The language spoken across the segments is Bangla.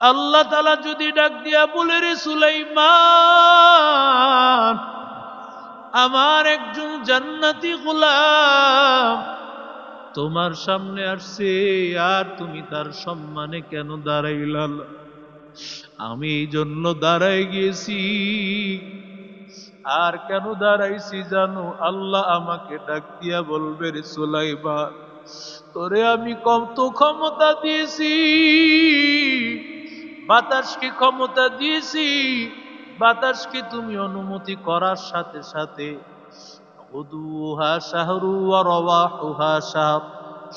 আল্লাহ তাআলা যদি ডাক দিয়া বলে, রে সুলাইমান, আমার একজন জান্নাতি গোলাম তোমার সামনে আসছে, আর তুমি তার সম্মানে কেন দাঁড়াইলা? আমি এই জন্য দাঁড়াই গেছি। আর কেন দাঁড়াইছি জানো? আল্লাহ আমাকে ডাক দিয়া বলবে, রে সুলাইমান, তোরে আমি কত ক্ষমতা দিয়েছি, বাতাসকে ক্ষমতা দিয়েছি। বাতাসকে তুমি অনুমতি করার সাথে সাথে গুদুহা শাহরু ওয়া রাওয়াহুহা শাহর,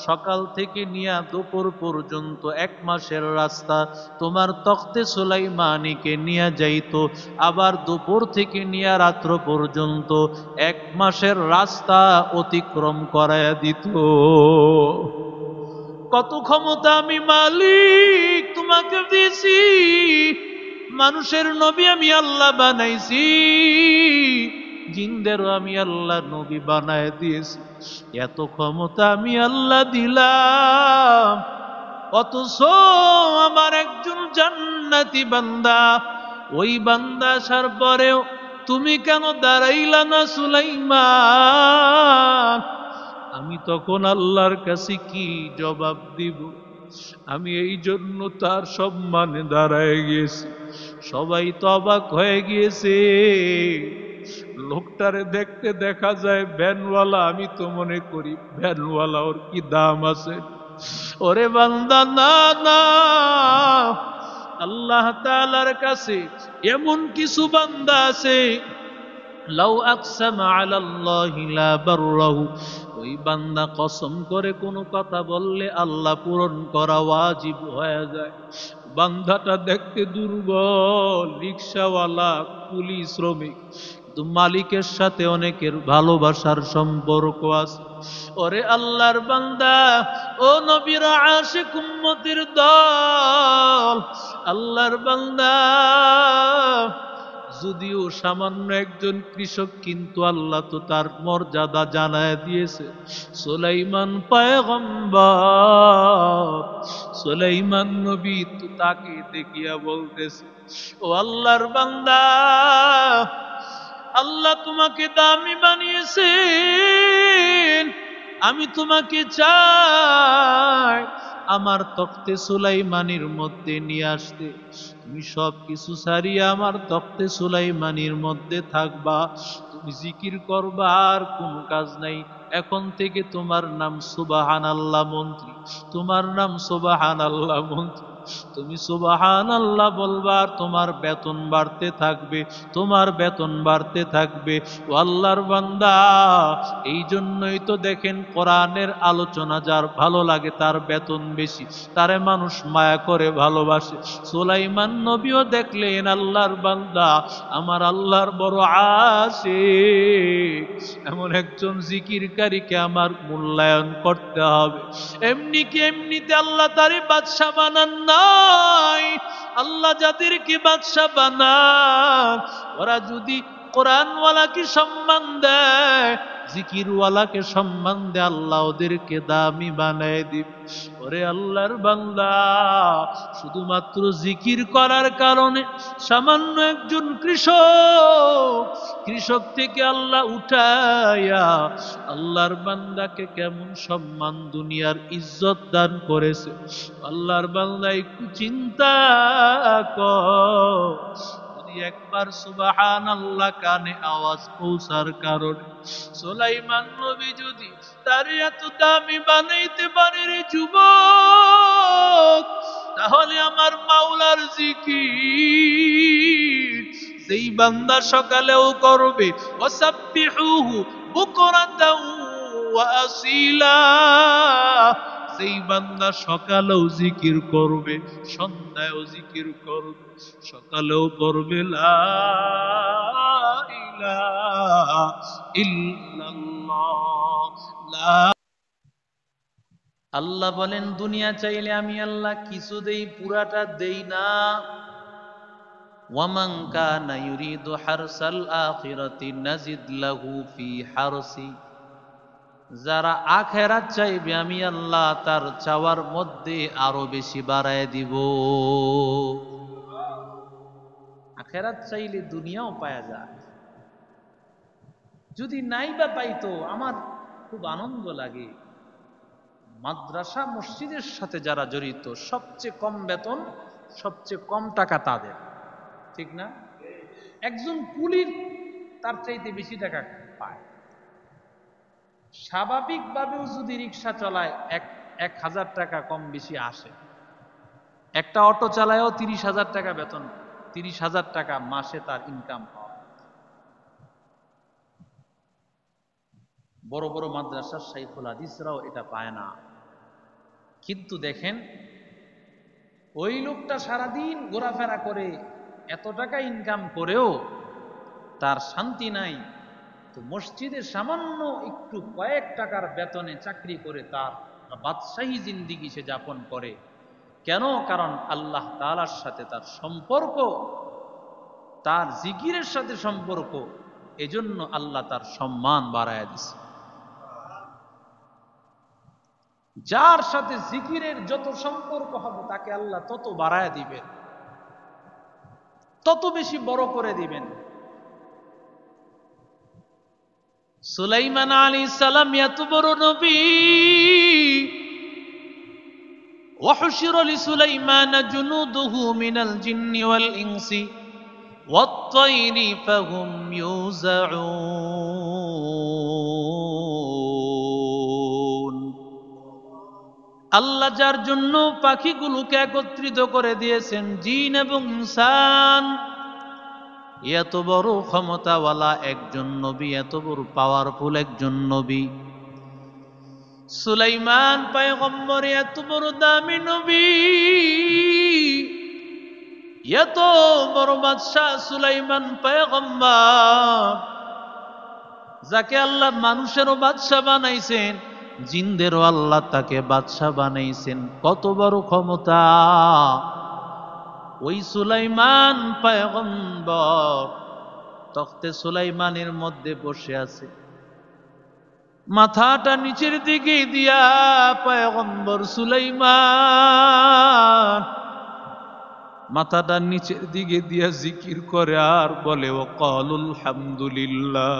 সকাল থেকে নিয়ে দুপুর পর্যন্ত 1 মাসের রাস্তা তোমার তখতে সুলাইমানিকে নিয়ে যাইতো, আবার দুপুর থেকে নিয়ে রাত্র পর্যন্ত 1 মাসের রাস্তা অতিক্রম করায়া দিত। কত ক্ষমতা আমি মালিক তোমাকে দিয়েছি। মানুষের নবী আমি আল্লাহ বানাইছি, জিনদেরও আমি আল্লাহ নবী বানায় দিয়েছি। এত ক্ষমতা আমি আল্লাহ দিলাম, অথচ আমার একজন জান্নাতি বান্দা, ওই বান্দা আসার পরেও তুমি কেন দাঁড়াইলা না সুলাইমান? আমি তখন আল্লাহর কাছে কি জবাব দিব? আমি এই জন্য তার সম্মানে দাঁড়ায় গেছি। সবাই তো অবাক হয়ে গিয়েছে। লোকটারে দেখতে দেখা যায় ভ্যানওয়ালা, আমি তো মনে করি ভ্যানওয়ালা, ওর কি দাম আছে? ওরে বান্দা, না না, আল্লাহ তাআলার কাছে এমন কিছু বান্দা আছে, লাউ আকসামা আলাল্লাহি লা বাররাহু, ওই বান্দা কসম করে কোনো কথা বললে আল্লাহ পূরণ করা ওয়াজিব হয়ে যায়। বান্দাটা দেখতে দুর্বল, রিকশাওয়ালা, কুলি শ্রমিক, কিন্তু মালিকের সাথে অনেকের ভালোবাসার সম্পর্ক আছে। ওরে আল্লাহর বান্দা, ও নবীর আশিক উম্মতের দল, আল্লাহর বান্দা, যদিও সামান্য একজন কৃষক, কিন্তু আল্লাহ তো তার মর্যাদা জানায় দিয়েছে। সুলাইমান পয়গম্বর, সুলাইমান নবী তো তাকে দেখিয়া বলতেছে, ও আল্লাহর বান্দা, আল্লাহ তোমাকে দামি বানিয়েছেন, আমি তোমাকে চাই আমার তখতে সুলাইমানির মধ্যে নিয়ে আসতে। তুমি সব কিছু ছাড়িয়ে আমার তখতে সুলাইমানির মধ্যে থাকবা, তুমি জিকির করবা, আর কোনো কাজ নাই। এখন থেকে তোমার নাম সুবহানাল্লাহ মন্ত্রী, তোমার নাম সুবহানাল্লাহ মন্ত্রী। তুমি সুবহানাল্লাহ বলবা, আর তোমার বেতন বাড়তে থাকবে, তোমার বেতন বাড়তে থাকবে। ও আল্লাহর বান্দা, এই জন্যই তো দেখেন কোরআনের আলোচনা যার ভালো লাগে তার বেতন বেশি, তারে মানুষ মায়া করে ভালোবাসে। সুলাইমান নবীও দেখলেন, আল্লাহর বান্দা, আমার আল্লাহর বড় আশিক, এমন একজন জিকিরকারীকে আমার মূল্যায়ন করতে হবে। এমনি কি এমনিতে আল্লাহ তারে বাদশা বানান নাই। আল্লাহ যাদেরকে বাদশা বানান, ওরা যদি কোরআনওয়ালাকে সম্মান দেয়, জিকিরওয়ালাকে সম্মান দেয়, আল্লাহ ওদেরকে দামি বানায় দিবে। ওরে আল্লাহর বান্দা, শুধুমাত্র জিকির করার কারণে সামান্য একজন কৃষক থেকে আল্লাহ উঠায়া আল্লাহর বান্দাকে কেমন সম্মান, দুনিয়ার ইজ্জত দান করেছে। আল্লাহর বান্দা একটু চিন্তা কর, যদি একবার সুবহানাল্লাহ কানে আওয়াজ পৌঁছার কারণে সুলাইমান নবী যদি তার এত দামি বানাইতে পারে রে যুবক, তাহলে আমার মাওলার জিকির যেই বান্দা সকালেও করবে, ওয়াসাব্বিহুহু বুকরাতাও ওয়া আসিলা, যেই বান্দা সকালেও জিকির করবে, সন্ধ্যায়ও জিকির করবে, সকালেও করবে লা ইলাহা ইল্লাল্লাহ, লা। আল্লাহ বলেন, দুনিয়া চাইলে আমি আল্লাহ কিছু দেই, পুরাটা দেই না। ওয়ামান কানা ইউরিদু হারসাল আখিরাতি নাজিদ লাহু ফি হারসি, যারা আখিরাত চাইবে আমি আল্লাহ তার চাওয়ার মধ্যে আরো বেশি বাড়ায় দিব। আখেরাত চাইলে দুনিয়াও পাওয়া যায়। যদি নাই বা পাইতো, আমার খুব আনন্দ লাগে। মাদ্রাসা মসজিদের সাথে যারা জড়িত, সবচেয়ে কম বেতন, সবচেয়ে কম টাকা তাদের, ঠিক না? একজন কুলির তার চাইতে বেশি টাকা পায়। স্বাভাবিকভাবেও যদি রিক্সা চালায় 1,000 টাকা কম বেশি আসে। একটা অটো চালায়ও 30,000 টাকা বেতন, 30,000 টাকা মাসে তার ইনকাম হয়। বড় বড় মাদ্রাসার শাইখুল হাদিসরাও এটা পায় না। কিন্তু দেখেন, ওই লোকটা সারাদিন ঘোরাফেরা করে, এত টাকা ইনকাম করেও তার শান্তি নাই। তো মসজিদে সামান্য একটু কয়েক টাকার বেতনে চাকরি করে তার বাদশাহী জিন্দিগি সে যাপন করে। কেন? কারণ আল্লাহ তাআলার সাথে তার সম্পর্ক, তার জিকিরের সাথে সম্পর্ক, এজন্য আল্লাহ তার সম্মান বাড়ায় দিছে। যার সাথে জিকিরের যত সম্পর্ক হবে তাকে আল্লাহ তত বাড়ায় দিবেন, তত বেশি বড় করে দিবেন। সুলাইমান আলাইহিস সালাম এত বড় নবী, وحشر لسليمان جنوده من الجن والإنس والطير فهم يوزعون। আল্লাহ যার জন্য পাখিগুলোকে একত্রিত করে দিয়েছেন, জিন এবং ইনসান, এত বড় ক্ষমতাওয়ালা একজন নবী, এত বড় পাওয়ারফুল একজন নবী সুলাইমান পয়গম্বর, এত বড় দামি নবী, এত বড় বাদশাহ সুলাইমান পয়গম্বর, যাকে আল্লাহ মানুষেরও বাদশাহ বানাইছেন, জিনদেরও আল্লাহ তাকে বাদশাহ বানাইছেন। কত বড় ক্ষমতা! ওই সুলাইমান পয়গম্বর তখতে সুলাইমানের মধ্যে বসে আছে, মাথাটা নিচের দিকে দিয়া পয়গম্বর সুলাইমান মাথাটা নিচের দিকে দিয়া জিকির করে আর বলে, ওয়াকালুল হামদুলিল্লাহ,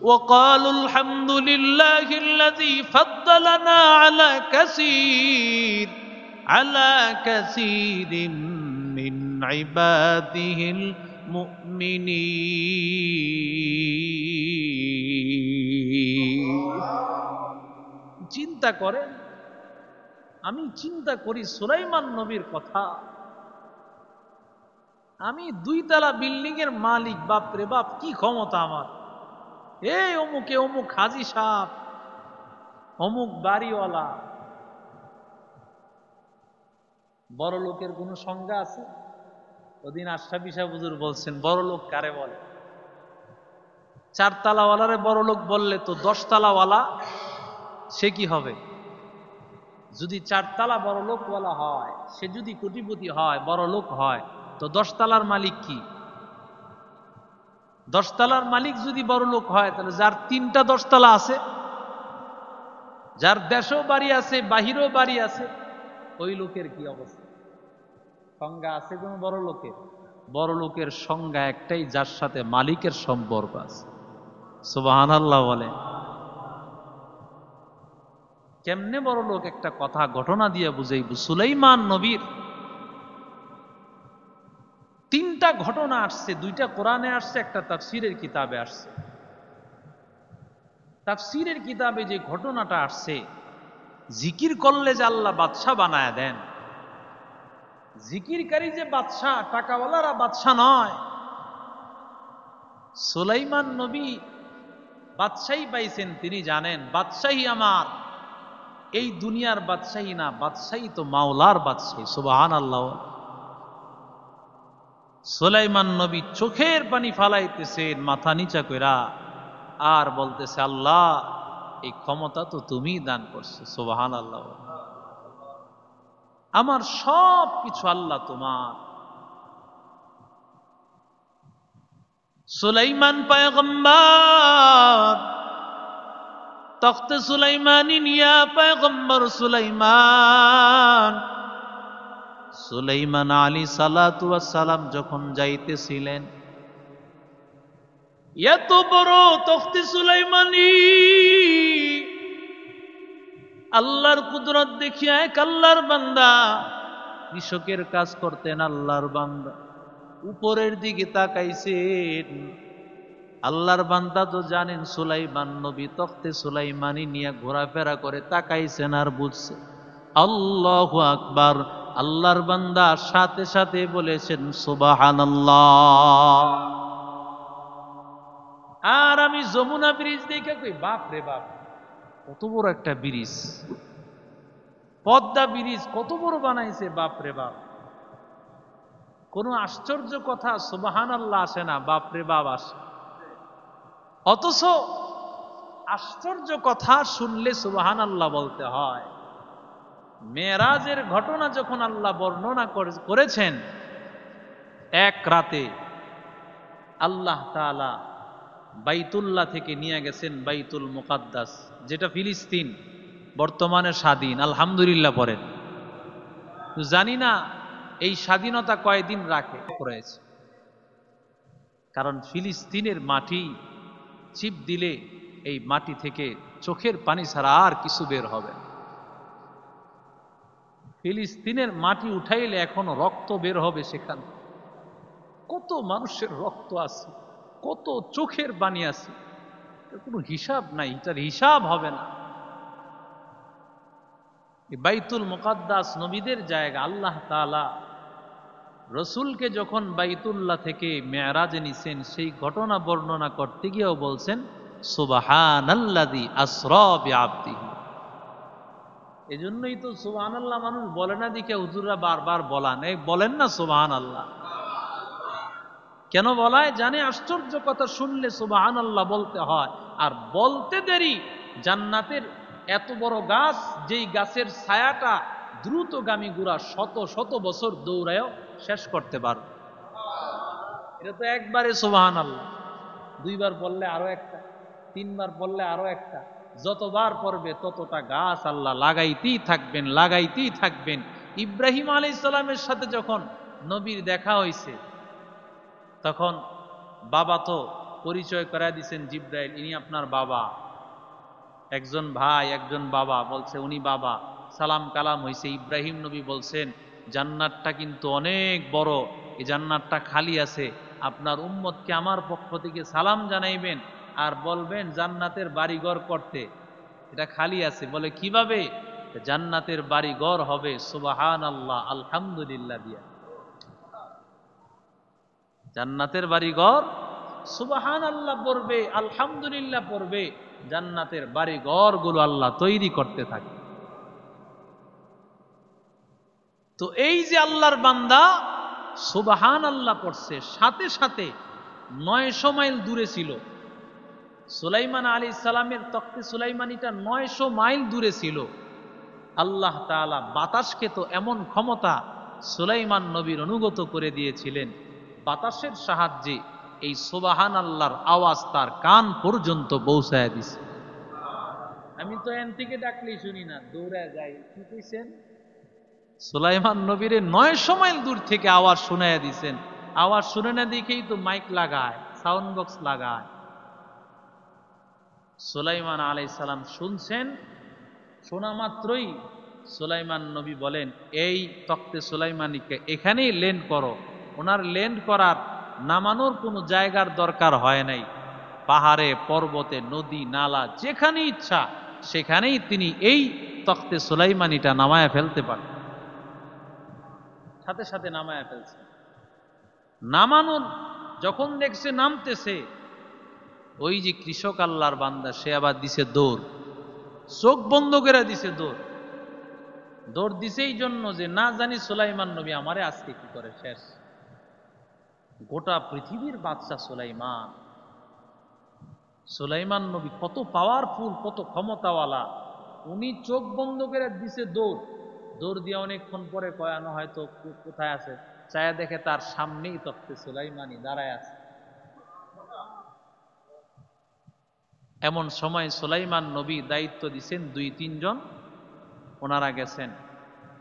ওয়াকালুল হামদুলিল্লাহিল্লাযী ফাদ্দালানা আলা কাসীরিন মিন ইবাদিহিল মুমিনিন। চিন্তা করেন, আমি চিন্তা করি সুলাইমান নবীর কথা, আমি 2 তলা বিল্ডিং এর মালিক, বাপরে বাপ কি ক্ষমতা আমার! এই অমুকে অমুক হাজী সাহেব, অমুক বাড়িওয়ালা। বড় লোকের কোন সংজ্ঞা আছে? ওদিন আশরাফি সাহেব হুজুর বলছেন, বড় লোক কারে বলে? 4 তালাওয়ালারে বড় লোক বললে তো 10 তালাওয়ালা সে কি হবে? যদি 4 তালা বড় লোকওয়ালা হয়, সে যদি কোটিপতি হয়, বড় লোক হয়, তো 10 তালার মালিক কি? 10 তালার মালিক যদি বড় লোক হয়, তাহলে যার 3টা 10 তালা আছে, যার দেশেও বাড়ি আছে, বাহিরেও বাড়ি আছে, ওই লোকের কি অবস্থা? সংজ্ঞা আছে কোন বড় লোকের? বড় লোকের সংজ্ঞা একটাই, যার সাথে মালিকের সম্পর্ক আছে। সুবহানাল্লাহ বলে। কেমনে বড় লোক? একটা কথা ঘটনা দিয়ে বুঝাইব। সুলাইমান নবীর 3টা ঘটনা আসছে, 2টা কোরআনে আসছে, একটা তাফসীরের কিতাবে আসছে। তাফসীরের কিতাবে যে ঘটনাটা আসছে, জিকির করলে যে আল্লাহ বাদশা বানায় দেন, জিকিরকারী যে বাদশা, টাকাওয়ালারা বাদশা নয়। সুলাইমান নবী বাদশাহী পাইছেন, তিনি জানেন বাদশাহী আমার এই দুনিয়ার বাদশাহী না, বাদশাহী তো মাওলার বাদশাহী। সুবহানাল্লাহ। সুলাইমান নবী চোখের পানি ফালাইতেছেন মাথা নিচা কইরা, আর বলতেছে, আল্লাহ এই ক্ষমতা তো তুমি দান করছো। সুবহানাল্লাহ। আমার সব কিছু আল্লাহ তোমার। সুলাইমান পয়গম্বর তখতে সুলাইমানি নিয়া পয়গম্বর সুলাইমান সুলাইমান আলাইহিস সালাতু ওয়াস সালাম যখন যাইতেছিলেন, এত বড় তখতে সুলাইমানি, আল্লাহর কুদরত দেখিয়া এক আল্লাহর বান্দা, কৃষকের কাজ করতেন আল্লাহর বান্দা, উপরের দিকে তাকাইছেন। আল্লাহর বান্দা তো জানেন সুলাইমান নবী তখতে সুলাইমানি নিয়ে ঘোরাফেরা করে, তাকাইছেন আর বুঝছে আল্লাহু আকবার। আল্লাহর বান্দা সাথে সাথে বলেছেন সুবহানাল্লাহ। আর আমি যমুনা ব্রিজ দেখে কই বাপ রে বাপ, কত বড় একটা ব্রিজ, পদ্মা ব্রিজ কত বড় বানাইছে, বাপ রে বাপ। কোনো আশ্চর্য কথা সুবহানাল্লাহ আসে না, বাপ রে বাপ আসে। অথচ আশ্চর্য কথা শুনলে সুবহানাল্লাহ বলতে হয়। মেরাজের ঘটনা যখন আল্লাহ বর্ণনা করেছেন, এক রাতে আল্লাহ তাআলা বাইতুল্লাহ থেকে নিয়ে গেছেন বাইতুল মুকাদ্দাস, যেটা ফিলিস্তিন, বর্তমানে স্বাধীন, আলহামদুলিল্লাহ পড়েন। তো জানি না এই স্বাধীনতা কয়দিন রাখে রয়েছে, কারণ ফিলিস্তিনের মাটি চিপ দিলে এই মাটি থেকে চোখের পানি ছাড়া আর কিছু বের হবে না। ফিলিস্তিনের মাটি উঠাইলে এখনো রক্ত বের হবে সেখানে, কত মানুষের রক্ত আছে, কত চোখের পানি আছে, কোনো হিসাব নাই, এটার হিসাব হবে না। বাইতুল মুকাদ্দাস নবীদের জায়গা। আল্লাহ তাআলা রসুলকে যখন বাইতুল্লাহ থেকে মেরাজে নিছেন, সেই ঘটনা বর্ণনা করতে গিয়েও বলছেন সুবহানাল্লাযী আসরা বিআবদিহি। এজন্যই তো সুবহানাল্লাহ মানুষ বলে না, দেখে হুজুররা বারবার বলান, এই বলেন না সুবহানাল্লাহ। কেন বলায়? জানে আশ্চর্য কথা শুনলে সুবহানাল্লাহ বলতে হয়। আর বলতে দেরি, জান্নাতের এত বড় গাছ, যেই গাছের ছায়াটা দ্রুতগামী গুড়া শত শত বছর দৌড়ায়ও শেষ করতে পারো, এটা তো একবারে সুবহানাল্লাহ। দুইবার বললে আরো একটা, তিনবার বললে আরো একটা, যতবার পড়বে ততটা গাছ আল্লাহ লাগাইতেই থাকবেন, লাগাইতেই থাকবেন। ইব্রাহিম আলাইহিস সালামের সাথে যখন নবীর দেখা হয়েছে, তখন বাবা তো পরিচয় করায় দিয়েছেন জিব্রাইল, ইনি আপনার বাবা। একজন ভাই একজন বাবা বলছে উনি বাবা, সালাম কালাম হয়েছে। ইব্রাহিম নবী বলছেন জান্নাতটা কিন্তু অনেক বড়, এই জান্নাতটা খালি আছে, আপনার উম্মতকে আমার পক্ষ থেকে সালাম জানাইবেন আর বলবেন জান্নাতের বাড়িঘর করতে, এটা খালি আছে। বলে কিভাবে? জান্নাতের বাড়িঘর হবে সুবহানাল্লাহ আলহামদুলিল্লাহ দিয়া। জান্নাতের বাড়িঘর সুবহানাল্লাহ পড়বে, আলহামদুলিল্লাহ পড়বে, জান্নাতের বাড়িঘর গুলো আল্লাহ তৈরি করতে থাকে। তো এই যে আল্লাহর বান্দা সুবহানাল্লাহ পড়ছে, সাথে সাথে 900 মাইল দূরে ছিল সুলাইমান আলাইহিস সালামের তখতে সুলাইমানিটা, 900 মাইল দূরে ছিল। আল্লাহ তাআলা বাতাসকে তো এমন ক্ষমতা সুলাইমান নবীর অনুগত করে দিয়েছিলেন, বাতাসের সাহায্যে এই সুবহানাল্লাহর আওয়াজ তার কান পর্যন্ত পৌঁছায় দিছে। আমি তো এন থেকে ডাকলেই শুনি না, দৌড়ায় যাই। কি কইছেন? সুলাইমান নবীর 900 মাইল দূর থেকে আওয়াজ শুনাইয়া দিছেন। আওয়াজ শুনে না দেখেই তো মাইক লাগায়, সাউন্ড বক্স লাগায়। সুলাইমান আলাইহিস সালাম শুনছেন, শোনা মাত্রই সুলাইমান নবী বলেন এই তখতে সুলাইমানিকে এখানেই ল্যান্ড করো। ওনার ল্যান্ড করার নামানোর কোনো জায়গার দরকার হয় নাই। পাহাড়ে, পর্বতে, নদী, নালা, যেখানে ইচ্ছা সেখানেই তিনি এই তখতে সুলাইমানিটা নামায়া ফেলতে পারেন। সাথে সাথে নামায়া ফেলছে। নামানোর যখন দেখছে নামতেছে, ওই যে কৃষক আল্লাহর বান্দা, সে আবার দিছে দৌড়, চোখ বন্ধ করে দিছে দৌড়। দৌড় দিছে এই জন্য যে না জানি সুলাইমান নবী আমারে আজকে কি করে শেষ। গোটা পৃথিবীর বাদশাহ সুলাইমান, সুলাইমান নবী কত পাওয়ারফুল, কত ক্ষমতাওয়ালা। উনি চোখ বন্ধ করে দিছে দৌড়। দৌড় দিয়ে অনেকক্ষণ পরে কয়ানো হয়তো কোথায় আছে, চায়া দেখে তার সামনেই তখতে সুলাইমানি দাঁড়ায় আছে। এমন সময় সুলাইমান নবী দায়িত্ব দিছেন 2-3 জন, ওনারা গেছেন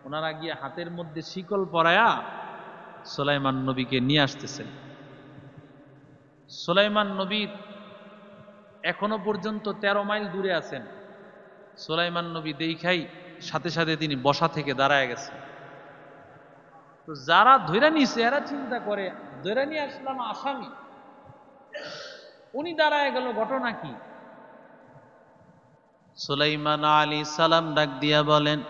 ওনারা গিয়ে হাতের মধ্যে শিকল পরায়া সুলাইমান নবীকে নিয়ে আসতেছেন। সুলাইমান নবী এখনো পর্যন্ত 13 মাইল দূরে আছেন। সুলাইমান নবী দেখাই সাথে সাথে তিনি বসা থেকে দাঁড়ায় গেছেন। তো যারা ধৈরা নিছে এরা চিন্তা করে ধৈরা নিয়ে আসলাম আসামি, উনি দাঁড়ায় গেল, ঘটনা কি? সুলাইমান আলাইহিস সালাম ডাক দিয়া বলেন,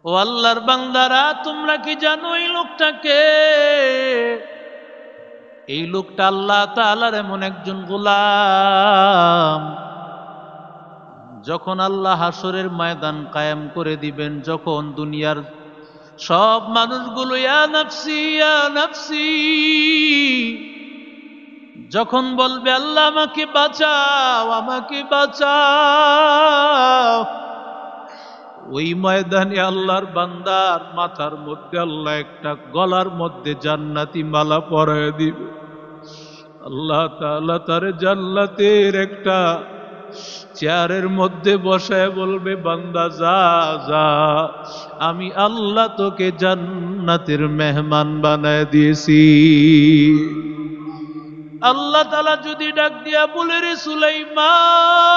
ও আল্লাহর বান্দারা, তোমরা কি জানো এই লোকটাকে? এই লোকটা আল্লাহ তাআলার এমন একজন গোলাম, যখন আল্লাহ হাসরের ময়দান কায়েম করে দিবেন, যখন দুনিয়ার সব মানুষগুলো ইয়া নাফসি ইয়া নাফসি যখন বলবে আল্লাহ আমাকে বাঁচাও আমাকে বাঁচাও, ওই ময়দানে আল্লাহর বান্দার মাথার মধ্যে আল্লাহ একটা গলার মধ্যে জান্নাতি মালা পরায় দিবে। আল্লাহ তাআলা তার জান্নাতের একটা চেয়ারের মধ্যে বসায় বলবে, বান্দা যা যা, আমি আল্লাহ তোকে জান্নাতের মেহমান বানায় দিয়েছি। আল্লাহ তাআলা যদি ডাক দিয়া বলে, রে সুলাইমান,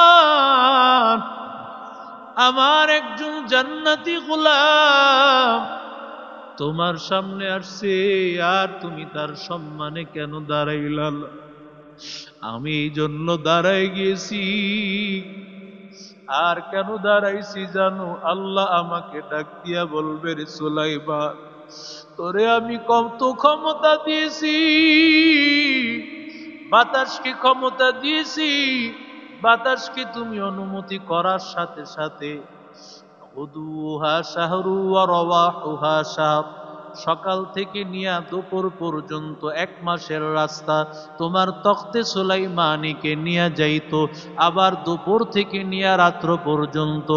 আমার একজন জান্নাতি গোলাম তোমার সামনে আসছে, আর তুমি তার সম্মানে কেন দাঁড়াইলা? আমি এই জন্য দাঁড়াই গেছি। আর কেন দাঁড়াইছি জানো? আল্লাহ আমাকে ডাক দিয়া বলবে, রে সুলাইমান, তোরে আমি কত ক্ষমতা দিয়েছি, বাতাসকে ক্ষমতা দিয়েছি, বাতাসকে তুমি অনুমতি করার সাথে সাথে গুদুহা শাহরু ওয়া রাওয়াহুহা শাহর, সকাল থেকে নিয়া দুপুর পর্যন্ত 1 মাসের রাস্তা তোমার তখতে সুলাইমানিকে নিয়ে যাইতো, আবার দুপুর থেকে নিয়া রাত্র পর্যন্ত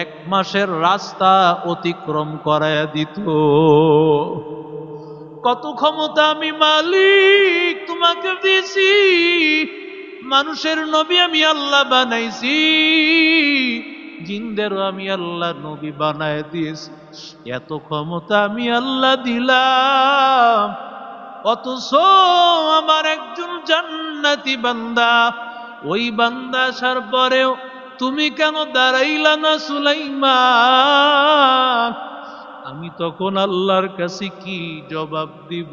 1 মাসের রাস্তা অতিক্রম করায়া দিত। কত ক্ষমতা আমি মালিক তোমাকে দিয়েছি। মানুষের নবী আমি আল্লাহ বানাইছি, জিনদেরও আমি আল্লাহ নবী বানায় দিয়েছি। এত ক্ষমতা আমি আল্লাহ দিলাম, অথচ আমার একজন জান্নাতি বান্দা, ওই বান্দা আসার পরেও তুমি কেন দাঁড়াইলা না সুলাইমান? আমি তখন আল্লাহর কাছে কি জবাব দিব?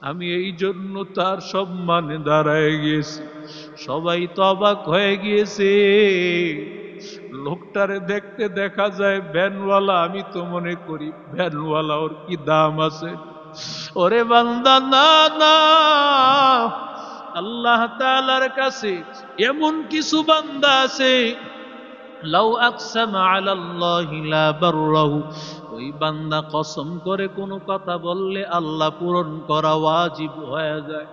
আমি এই জন্য তার সম্মানে দাঁড়ায় গিয়েছি। সবাই তো অবাক হয়ে গিয়েছে। লোকটারে দেখতে দেখা যায় ভ্যানওয়ালা, আমি তো মনে করি ভ্যানওয়ালা, ওর কি দাম আছে? ওরে বান্দা, না না, আল্লাহ তাআলার কাছে এমন কিছু বান্দা আছে, লাউ আকসামা আলাল্লাহি লা বাররাহু, ওই বান্দা কসম করে কোনো কথা বললে আল্লাহ পূরণ করা ওয়াজিব হয়ে যায়।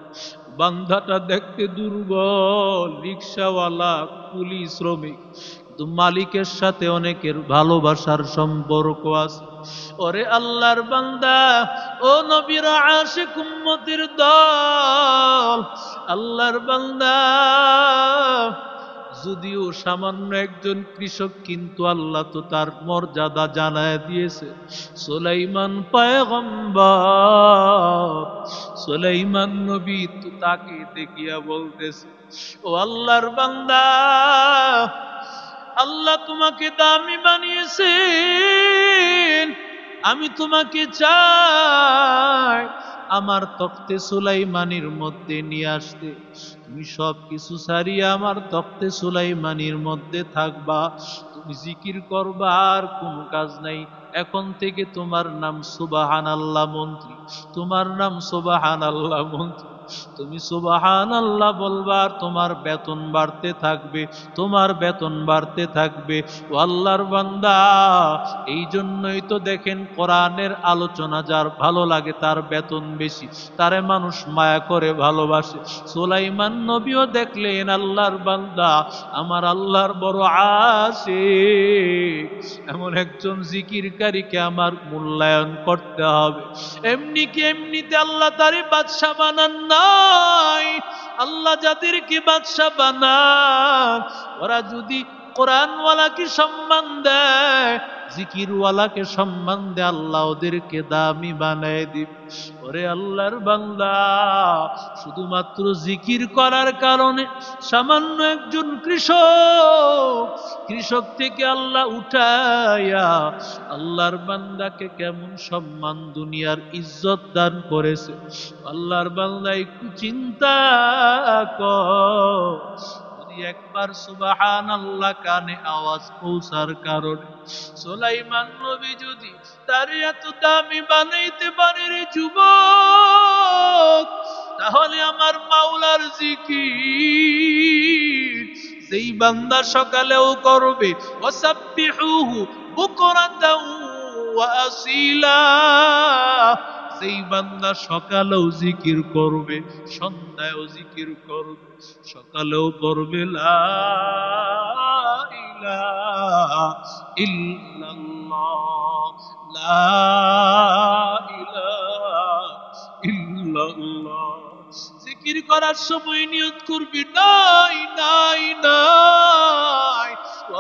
বান্দাটা দেখতে দুর্বল, রিকশাওয়ালা, কুলি শ্রমিক, কিন্তু মালিকের সাথে অনেকের ভালোবাসার সম্পর্ক আছে। ওরে আল্লাহর বান্দা, ও নবীর আশিক উম্মতের দল, আল্লাহর বান্দা, যদিও সামান্য একজন কৃষক, কিন্তু আল্লাহ তো তার মর্যাদা জানায় দিয়েছে। সুলাইমান পয়গম্বর, সুলাইমান নবী তো তাকে দেখিয়া বলতেছে, ও আল্লাহর বান্দা, আল্লাহ তোমাকে দামি বানিয়েছেন, আমি তোমাকে চাই আমার তখতে সুলাইমানির মধ্যে নিয়ে আসতে। তুমি সব কিছু ছাড়িয়ে আমার তখতে সুলাইমানির মধ্যে থাকবা, তুমি জিকির করবা, আর কোনো কাজ নাই। এখন থেকে তোমার নাম সুবহানাল্লাহ মন্ত্রী, তোমার নাম সুবহানাল্লাহ মন্ত্রী। তুমি সুবহানাল্লাহ বলবা, আর তোমার বেতন বাড়তে থাকবে, তোমার বেতন বাড়তে থাকবে। ও আল্লাহর বান্দা, এই জন্যই তো দেখেন কোরআনের আলোচনা যার ভালো লাগে তার বেতন বেশি, তারে মানুষ মায়া করে ভালোবাসে। সুলাইমান নবীও দেখলেন আল্লাহর বান্দা আমার আল্লাহর বড় আশিক, এমন একজন জিকিরকারীকে আমার মূল্যায়ন করতে হবে। এমনি কি এমনিতে আল্লাহ তারে বাদশা বানান নাই। আল্লাহ যাদেরকে বাদশা বানান, ওরা যদি কোরআনওয়ালাকে সম্মান দেয়, জিকিরওয়ালাকে সম্মান দেয়, আল্লাহ ওদেরকে দামি বানায় দিবে। ওরে আল্লাহর বান্দা, শুধুমাত্র জিকির করার কারণে সামান্য একজন কৃষক থেকে আল্লাহ উঠায়া আল্লাহর বান্দাকে কেমন সম্মান দুনিয়ার ইজ্জত দান করেছে। আল্লাহর বান্দা একটু চিন্তা কর, যদি একবার সুবহানাল্লাহ কানে আওয়াজ পৌঁছার কারণে সুলাইমান নবী যদি তার এত দামি বানাইতে পারে রে যুবক, তাহলে আমার মাওলার জিকির যেই বান্দা সকালেও করবে, ওয়াসাব্বিহুহু বুকরাতাও ওয়া আসিলা, যেই বান্দা সকালেও জিকির করবে, সন্ধ্যায়ও জিকির করবে, সকালেও করবে লা ইলাহা ইল্লাল্লাহ, লা ইলাহা ইল্লাল্লাহ। জিকির করার সময় নিয়ত করবি নাই নাই নাই,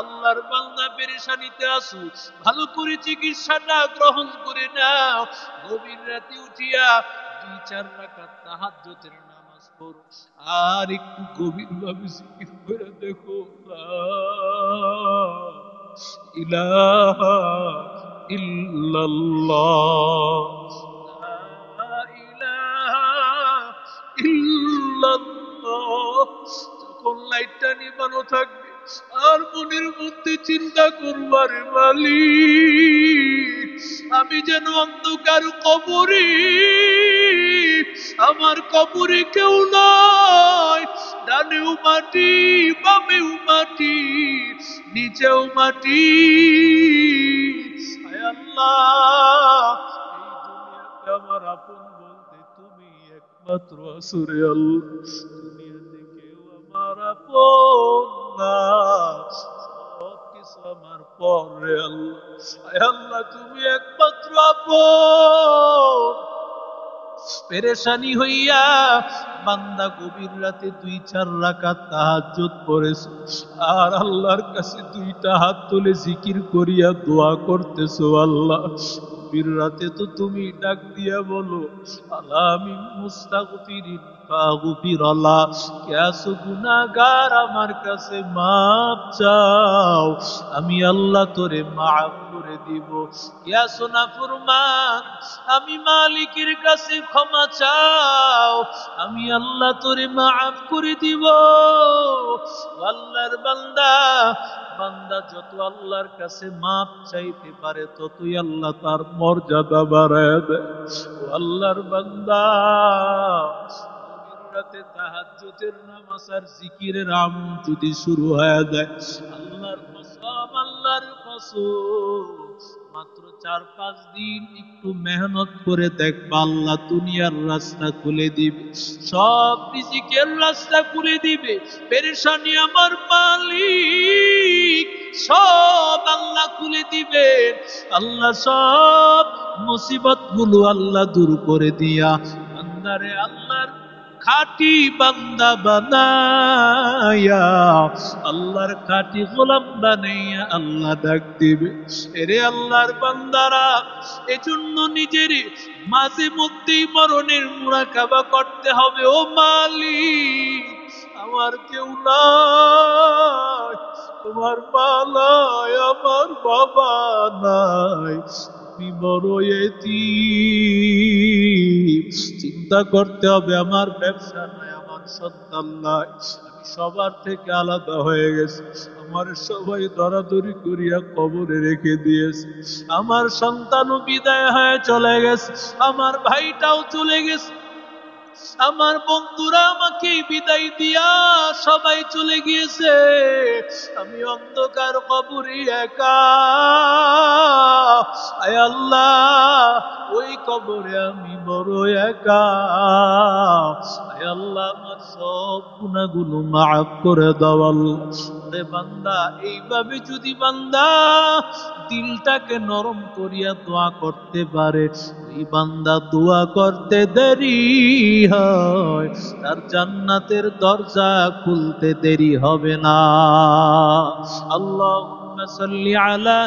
আল্লাহর বান্দা পেরেশানিতে আসু, ভালো করে চিকিৎসাটা গ্রহণ করে নাও। গভীর রাতে উঠিয়া 2-4 রাকাত তাহাজ্জুদের নামাজ পড়ো, আর একটু গভীর ভাবে জিকির করে দেখো, লা ইলাহা ইল্লাল্লাহ, লা ইলাহা ইল্লাল্লাহ। যখন লাইটটা নিবানো থাকবে আর মনের মধ্যে চিন্তা করবার মালিক, আমি যেন অন্ধকার কবরে, আমার কবরে কেউ নাই, ডানেও মাটি বামেও মাটি নিচেও মাটি। হায় আল্লাহ, এই দুনিয়াতে আমার আপন বলতে তুমি একমাত্র আসরে আল্লাহ, দুনিয়াতে কেউ আমার আপন না, সব কিছু আমার পরে আল্লাহ। হায় আল্লাহ, তুমি একমাত্র আপন। পেরেশানি হইয়া বান্দা গভীর রাতে 2-4 রাকাত তাহাজ্জুদ পড়েছে, আর আল্লাহর কাছে 2টা হাত তুলে জিকির করিয়া দোয়া করতেছো। আল্লাহ, গভীর রাতে তো তুমি ডাক দিয়া বলো, আলামি মুস্তাগফিরিন ফাগফিরাল্লাহ, কে আছো গুনাহগার আমার কাছে মাপ চাও, আমি আল্লাহ তোরে মাফ করে দিব। কে আছো নাফরমান, আমি মালিকের কাছে ক্ষমা চাও, আমি আল্লাহ তোরে মাফ করে দিব। আল্লাহর বান্দা, বান্দা যত আল্লাহর কাছে মাপ চাইতে পারে ততই আল্লাহ তার মর্যাদা বাড়ায় দেয়। ও আল্লাহর বান্দা, গভীর রাতে তাহাজ্জুদের নামাজ আর জিকিরের আমল যদি শুরু হয়ে যায়, আল্লাহর কসম, আল্লাহর কসম, মাত্র 4-5 দিন একটু মেহনত করে দেখবা, আল্লাহ দুনিয়ার রাস্তা খুলে দিবে, সব রিজিকের রাস্তা খুলে দিবে। পেরেশানি আমার মালিক সব আল্লাহ খুলে দিবে। আল্লাহ সব মুসিবত গুলো আল্লাহ দূর করে দিয়া বান্দারে আল্লাহর খাঁটি বান্দা বানায়া, আল্লাহর খাঁটি গোলাম বানাইয়া আল্লাহ ডাক দিবে। এরে আল্লাহর বান্দারা, এজন্য নিজের মাঝে মধ্যেই মরণের মুরাকাবা করতে হবে। ও মালিক, আমার কেউ নাই, তোমার মা নাই, আমার বাবা নাই, আমি বড় এতিম। চিন্তা করতে হবে, আমার ব্যবসা নাই, আমার সন্তান নাই, আমি সবার থেকে আলাদা হয়ে গেছি, আমার সবাই দরাদরি করিয়া কবরে রেখে দিয়েছে, আমার সন্তানও বিদায় হয়ে চলে গেছে, আমার ভাইটাও চলে গেছে, আমার বন্ধুরা আমাকে বিদায় দিয়া সবাই চলে গিয়েছে, আমি অন্ধকার কবরে একা। আয় আল্লাহ ওই কবরে আমি বড় একা, আয় আল্লাহ আমার সব গুনাহগুলো মাফ করে দাও আল্লাহ। ওরে বান্দা, এইভাবে যদি বান্দা দিলটাকে নরম করিয়া দোয়া করতে পারে, ওই বান্দা দোয়া করতে দেরি হয়, তার জান্নাতের দরজা খুলতে দেরি হবে না। আল্লাহুম্মা সাল্লি আলা